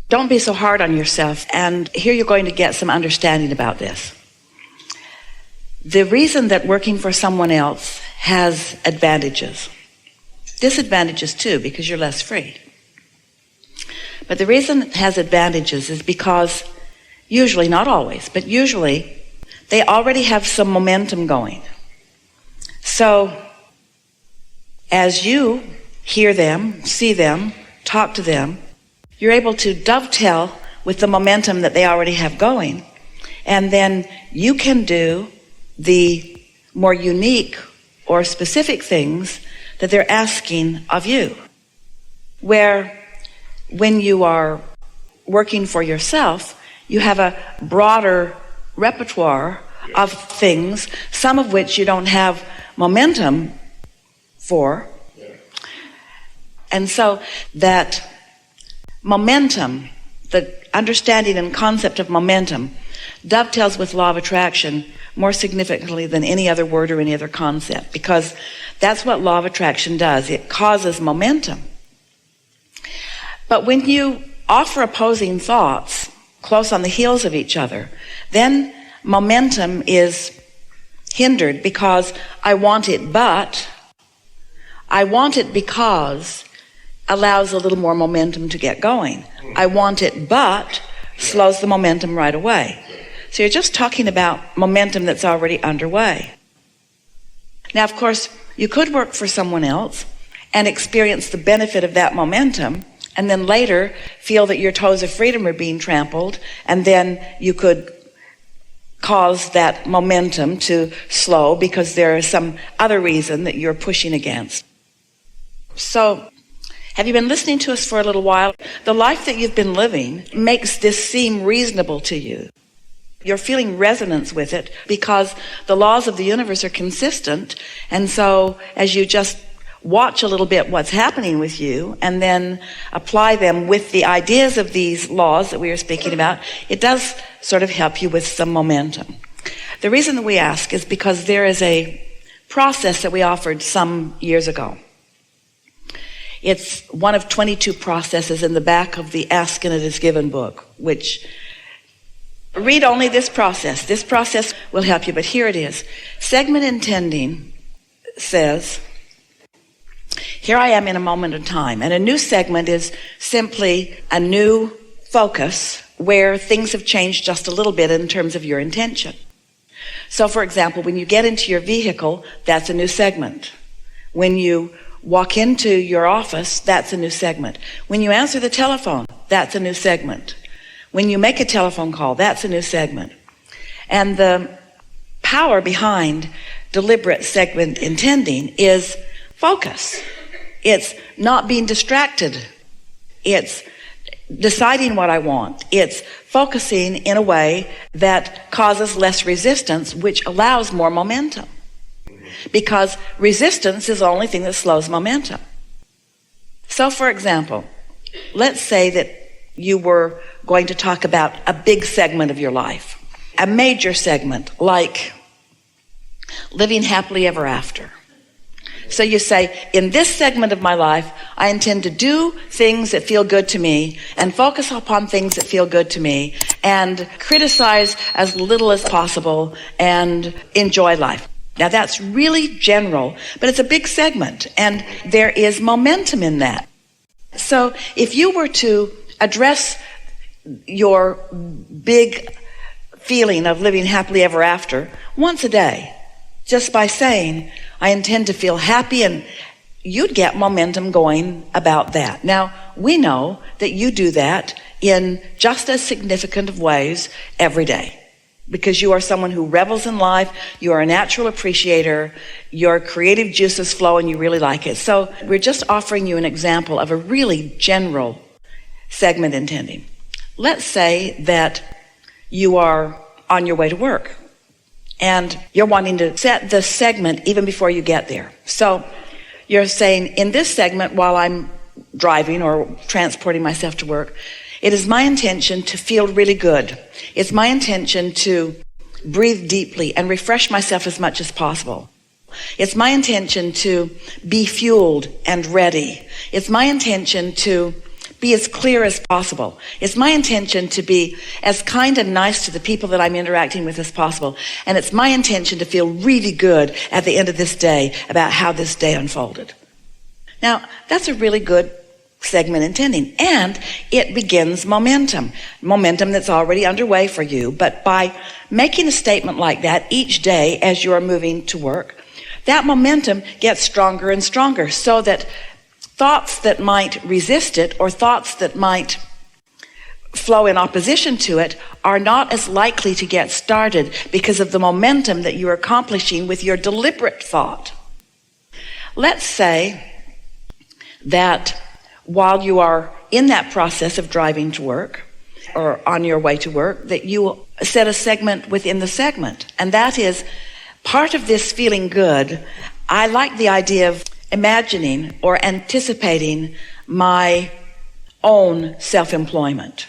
Don't be so hard on yourself. And here you're going to get some understanding about this. The reason that working for someone else has advantages, disadvantages too, because you're less free. But the reason it has advantages is because usually, not always, but usually they already have some momentum going. So as you hear them, see them, talk to them, you're able to dovetail with the momentum that they already have going. And then you can do the more unique or specific things that they're asking of you. Where when you are working for yourself, you have a broader repertoire of things, some of which you don't have momentum for. And so that momentum, the understanding and concept of momentum, dovetails with law of attraction more significantly than any other word or any other concept, because that's what law of attraction does. It causes momentum. But when you offer opposing thoughts close on the heels of each other, then momentum is hindered, because I want it, but I want it because allows a little more momentum to get going. I want it, but slows the momentum right away. So you're just talking about momentum that's already underway. Now, of course, you could work for someone else and experience the benefit of that momentum, and then later feel that your toes of freedom are being trampled, and then you could cause that momentum to slow because there is some other reason that you're pushing against. So, have you been listening to us for a little while? The life that you've been living makes this seem reasonable to you. You're feeling resonance with it because the laws of the universe are consistent. And so as you just watch a little bit what's happening with you and then apply them with the ideas of these laws that we are speaking about, it does sort of help you with some momentum. The reason that we ask is because there is a process that we offered some years ago. It's one of 22 processes in the back of the Ask and It Is Given book, which read only this process. This process will help you, but here it is. Segment intending says, here I am in a moment in time. And a new segment is simply a new focus where things have changed just a little bit in terms of your intention. So, for example, when you get into your vehicle, that's a new segment. When you walk into your office, that's a new segment. When you answer the telephone, that's a new segment. When you make a telephone call, that's a new segment. And the power behind deliberate segment intending is focus. It's not being distracted. It's deciding what I want. It's focusing in a way that causes less resistance, which allows more momentum. Because resistance is the only thing that slows momentum. So, for example, let's say that you were going to talk about a big segment of your life, a major segment like living happily ever after. So you say, in this segment of my life, I intend to do things that feel good to me and focus upon things that feel good to me and criticize as little as possible and enjoy life. Now that's really general, but it's a big segment and there is momentum in that. So if you were to address your big feeling of living happily ever after once a day, just by saying, I intend to feel happy, and you'd get momentum going about that. Now, we know that you do that in just as significant of ways every day, because you are someone who revels in life, you are a natural appreciator, your creative juices flow and you really like it. So we're just offering you an example of a really general segment intending. Let's say that you are on your way to work and you're wanting to set the segment even before you get there. So you're saying, in this segment, while I'm driving or transporting myself to work, it is my intention to feel really good. It's my intention to breathe deeply and refresh myself as much as possible. It's my intention to be fueled and ready. It's my intention to be as clear as possible. It's my intention to be as kind and nice to the people that I'm interacting with as possible. And it's my intention to feel really good at the end of this day about how this day unfolded. Now, that's a really good segment intending, and it begins momentum that's already underway for you. But by making a statement like that each day as you're moving to work, that momentum gets stronger and stronger, so that thoughts that might resist it or thoughts that might flow in opposition to it are not as likely to get started because of the momentum that you're accomplishing with your deliberate thought. Let's say that while you are in that process of driving to work or on your way to work, that you set a segment within the segment. And that is part of this feeling good. I like the idea of imagining or anticipating my own self-employment.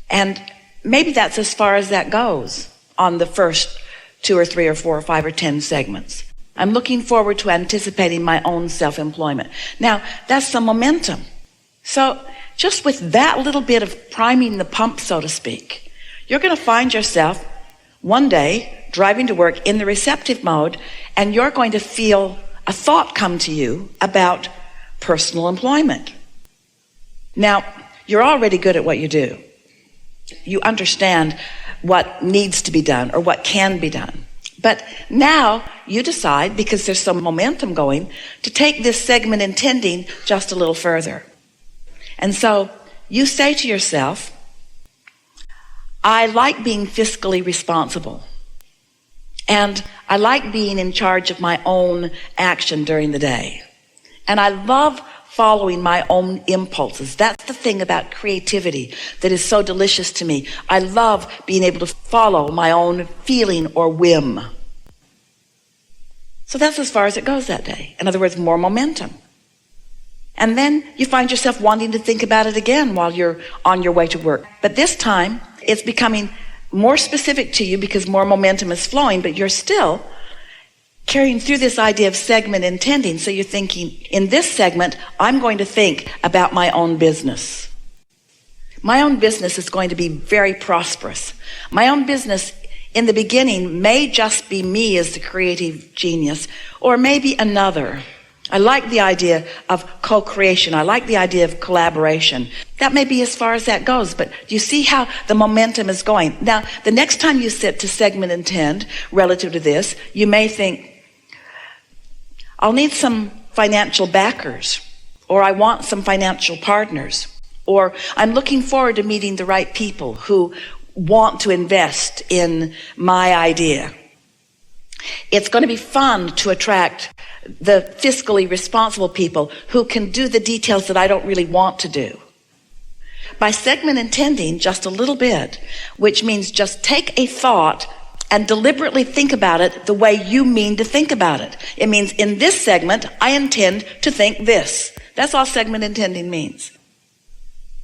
And maybe that's as far as that goes on the first 2 or 3 or 4 or 5 or 10 segments. I'm looking forward to anticipating my own self-employment. Now, that's some momentum. So just with that little bit of priming the pump, so to speak, you're going to find yourself one day driving to work in the receptive mode, and you're going to feel a thought come to you about personal employment. Now, you're already good at what you do. You understand what needs to be done or what can be done. But now you decide, because there's some momentum going, to take this segment intending just a little further. And so you say to yourself, I like being fiscally responsible. And I like being in charge of my own action during the day. And I love following my own impulses. That's the thing about creativity that is so delicious to me. I love being able to follow my own feeling or whim. So that's as far as it goes that day. In other words, more momentum. And then you find yourself wanting to think about it again while you're on your way to work. But this time, it's becoming more specific to you because more momentum is flowing, but you're still carrying through this idea of segment intending. So you're thinking, in this segment, I'm going to think about my own business. My own business is going to be very prosperous. My own business in the beginning may just be me as the creative genius, or maybe another. I like the idea of co-creation. I like the idea of collaboration. That may be as far as that goes, but you see how the momentum is going. Now, the next time you sit to segment intend relative to this, you may think, I'll need some financial backers, or I want some financial partners, or I'm looking forward to meeting the right people who want to invest in my idea. It's going to be fun to attract the fiscally responsible people who can do the details that I don't really want to do. By segment intending just a little bit, which means just take a thought and deliberately think about it the way you mean to think about it. It means in this segment, I intend to think this. That's all segment intending means.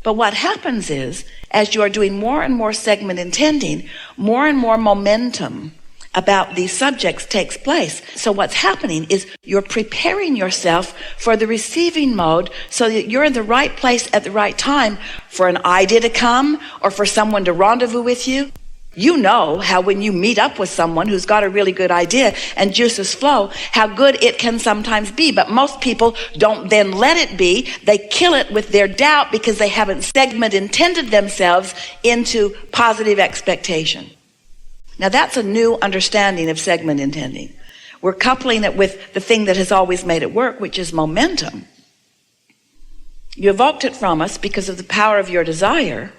But what happens is, as you are doing more and more segment intending, more and more momentum about these subjects takes place. So what's happening is you're preparing yourself for the receiving mode so that you're in the right place at the right time for an idea to come or for someone to rendezvous with you. You know how when you meet up with someone who's got a really good idea and juices flow, how good it can sometimes be. But most people don't then let it be. They kill it with their doubt because they haven't segment intended themselves into positive expectation. Now that's a new understanding of segment intending. We're coupling it with the thing that has always made it work, which is momentum. You evoked it from us because of the power of your desire,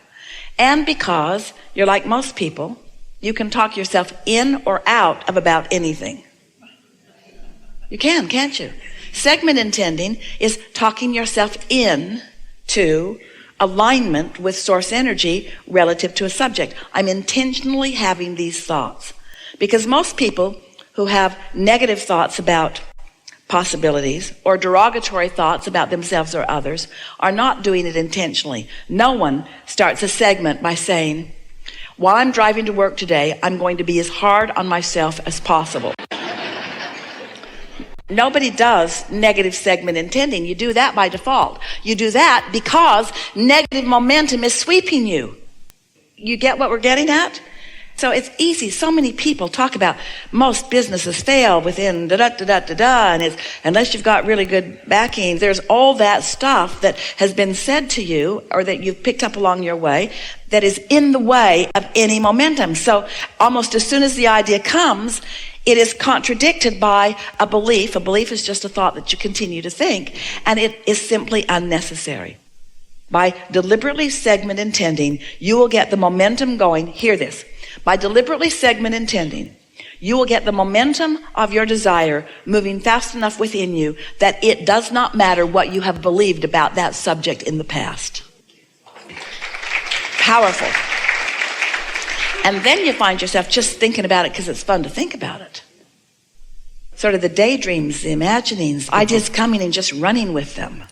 and because you're like most people, you can talk yourself in or out of about anything. You can, can't you? Segment intending is talking yourself in to alignment with source energy relative to a subject. I'm intentionally having these thoughts because most people who have negative thoughts about possibilities or derogatory thoughts about themselves or others are not doing it intentionally. No one starts a segment by saying, while I'm driving to work today, I'm going to be as hard on myself as possible. Nobody does negative segment intending. You do that by default. You do that because negative momentum is sweeping you. You get what we're getting at? So it's easy. So many people talk about most businesses fail within da-da-da-da-da-da, and it's, unless you've got really good backing, there's all that stuff that has been said to you or that you've picked up along your way that is in the way of any momentum. So almost as soon as the idea comes, it is contradicted by a belief. A belief is just a thought that you continue to think, and it is simply unnecessary. By deliberately segment intending, you will get the momentum going. Hear this. By deliberately segment intending, you will get the momentum of your desire moving fast enough within you that it does not matter what you have believed about that subject in the past. Powerful. And then you find yourself just thinking about it because it's fun to think about it. Sort of the daydreams, the imaginings, ideas coming and just running with them.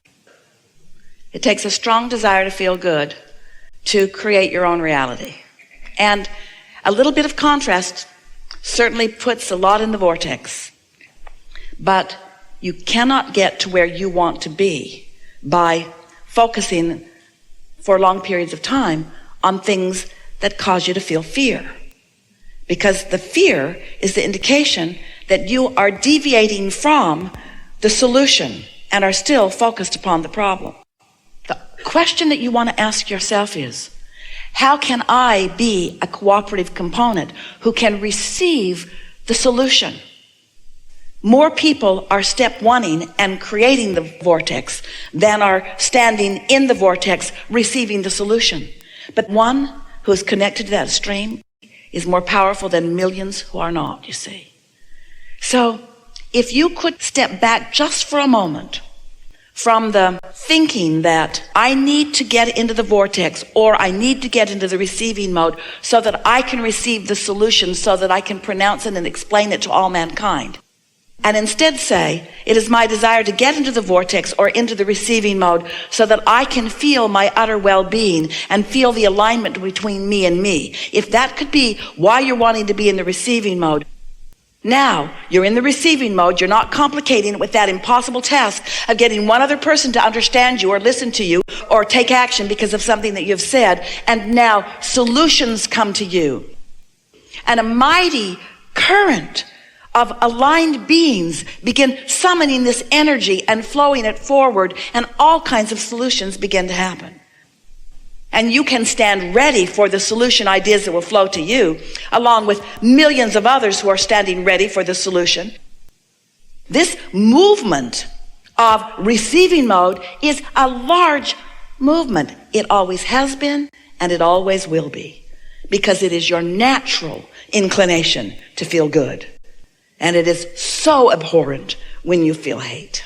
It takes a strong desire to feel good to create your own reality. And a little bit of contrast certainly puts a lot in the vortex. But you cannot get to where you want to be by focusing for long periods of time on things that cause you to feel fear. Because the fear is the indication that you are deviating from the solution and are still focused upon the problem. The question that you want to ask yourself is, how can I be a cooperative component who can receive the solution? More people are step one-ing and creating the vortex than are standing in the vortex receiving the solution. But one who is connected to that stream is more powerful than millions who are not, you see. So if you could step back just for a moment from the thinking that I need to get into the vortex or I need to get into the receiving mode so that I can receive the solution, so that I can pronounce it and explain it to all mankind. And instead say, it is my desire to get into the vortex or into the receiving mode so that I can feel my utter well-being and feel the alignment between me and me. If that could be why you're wanting to be in the receiving mode, now you're in the receiving mode. You're not complicating it with that impossible task of getting one other person to understand you or listen to you or take action because of something that you've said. And now solutions come to you. And a mighty current of aligned beings begin summoning this energy and flowing it forward, and all kinds of solutions begin to happen. And you can stand ready for the solution ideas that will flow to you, along with millions of others who are standing ready for the solution. This movement of receiving mode is a large movement. It always has been, and it always will be, because it is your natural inclination to feel good. And it is so abhorrent when you feel hate.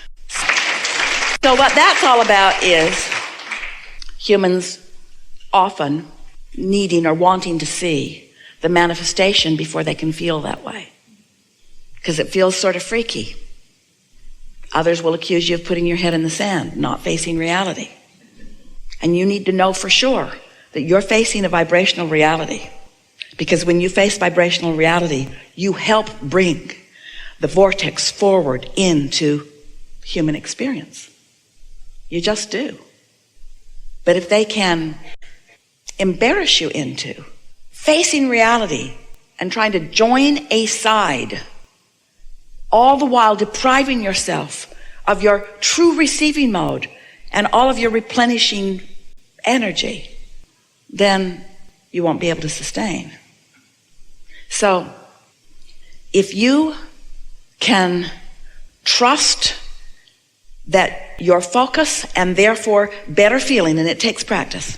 So what that's all about is humans often needing or wanting to see the manifestation before they can feel that way, because it feels sort of freaky. Others will accuse you of putting your head in the sand, not facing reality. And you need to know for sure that you're facing a vibrational reality, because when you face vibrational reality, you help bring the vortex forward into human experience. You just do. But if they can embarrass you into facing reality and trying to join a side, all the while depriving yourself of your true receiving mode and all of your replenishing energy, then you won't be able to sustain. So if you can trust that your focus and therefore better feeling, and it takes practice,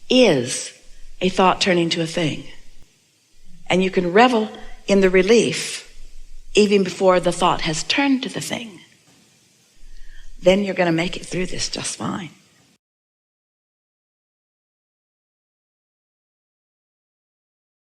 is a thought turning to a thing, and you can revel in the relief even before the thought has turned to the thing, then you're going to make it through this just fine.